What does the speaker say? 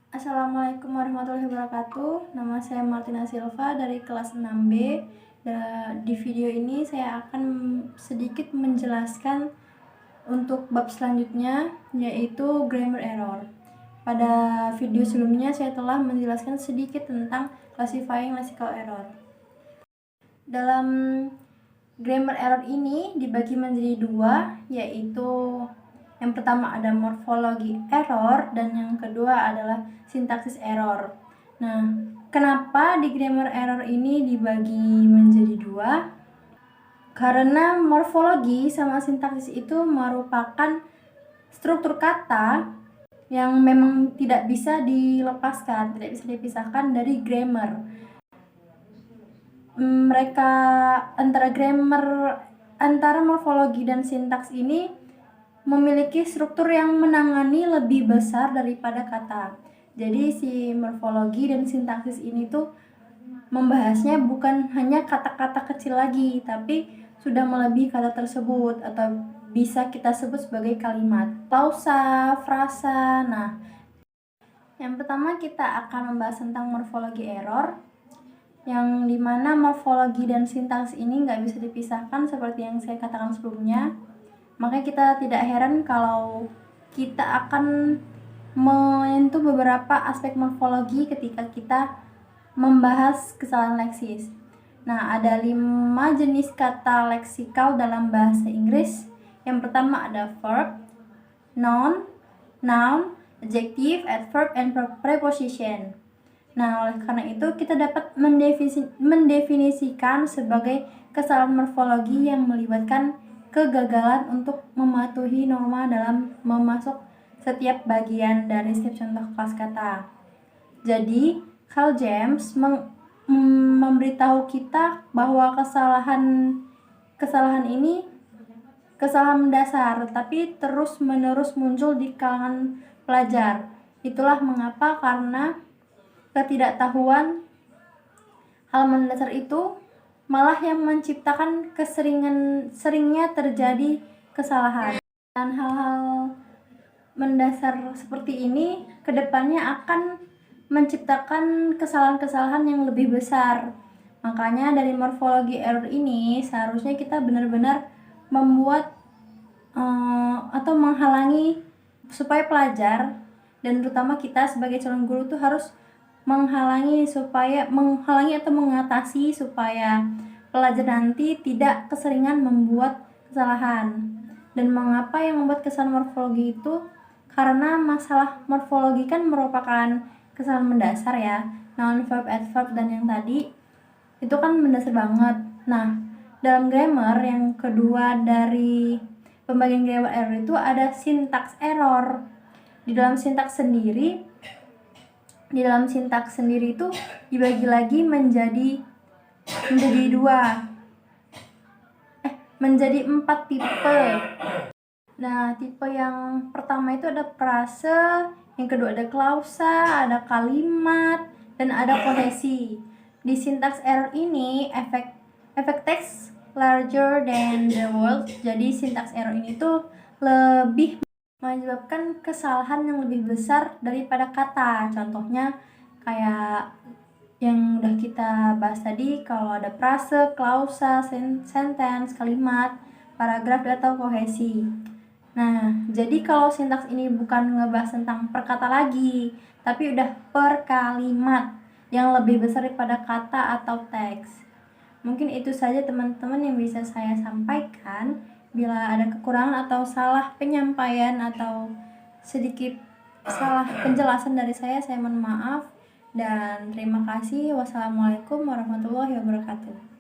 Assalamualaikum warahmatullahi wabarakatuh. Nama saya Martina Silva dari kelas 6B. Di video ini saya akan sedikit menjelaskan untuk bab selanjutnya, yaitu grammar error. Pada video sebelumnya saya telah menjelaskan sedikit tentang classifying lexical error. Dalam grammar error ini dibagi menjadi dua, yaitu yang pertama ada morfologi error dan yang kedua adalah sintaksis error. Nah, kenapa di grammar error ini dibagi menjadi dua? Karena morfologi sama sintaksis itu merupakan struktur kata yang memang tidak bisa dilepaskan, tidak bisa dipisahkan dari grammar. Mereka antara morfologi dan sintaks ini memiliki struktur yang menangani lebih besar daripada kata. Jadi si morfologi dan sintaksis ini tuh membahasnya bukan hanya kata-kata kecil lagi, tapi sudah melebihi kata tersebut atau bisa kita sebut sebagai kalimat, klausa, frasa. Nah, yang pertama kita akan membahas tentang morfologi error, yang dimana morfologi dan sintaksis ini nggak bisa dipisahkan seperti yang saya katakan sebelumnya. Makanya kita tidak heran kalau kita akan menyentuh beberapa aspek morfologi ketika kita membahas kesalahan leksis. Nah, ada 5 jenis kata leksikal dalam bahasa Inggris. Yang pertama ada verb, noun, adjective, adverb, and preposition. Nah, oleh karena itu kita dapat mendefinisikan sebagai kesalahan morfologi yang melibatkan kegagalan untuk mematuhi norma dalam memasuk setiap bagian dari setiap contoh kelas kata. Jadi, Carl James memberitahu kita bahwa kesalahan ini kesalahan mendasar, tapi terus-menerus muncul di kalangan pelajar. Itulah mengapa, karena ketidaktahuan hal mendasar itu malah yang menciptakan seringnya terjadi kesalahan. Dan hal-hal mendasar seperti ini kedepannya akan menciptakan kesalahan-kesalahan yang lebih besar. Makanya dari morfologi error ini seharusnya kita benar-benar membuat atau menghalangi supaya pelajar dan terutama kita sebagai calon guru tuh harus menghalangi atau mengatasi supaya pelajar nanti tidak keseringan membuat kesalahan. Dan mengapa yang membuat kesalahan morfologi itu? Karena masalah morfologi kan merupakan kesalahan mendasar ya, noun, verb, adverb, dan yang tadi itu kan mendasar banget. Nah, dalam grammar yang kedua dari pembagian grammar error itu ada syntax error. Di dalam sintaks sendiri itu dibagi lagi menjadi 4 tipe. Nah, tipe yang pertama itu ada frase, yang kedua ada klausa, ada kalimat, dan ada kohesi. Di syntax error ini efek text larger than the word. Jadi syntax error ini tuh lebih menyebabkan kesalahan yang lebih besar daripada kata. Contohnya kayak yang udah kita bahas tadi, kalau ada frase, klausa, sentence, kalimat, paragraf, atau kohesi. Nah, jadi kalau sintaks ini bukan ngebahas tentang per kata lagi, tapi udah per kalimat yang lebih besar daripada kata atau teks. Mungkin itu saja teman-teman yang bisa saya sampaikan. Bila ada kekurangan atau salah penyampaian atau sedikit salah penjelasan dari saya mohon maaf. Dan terima kasih. Wassalamualaikum warahmatullahi wabarakatuh.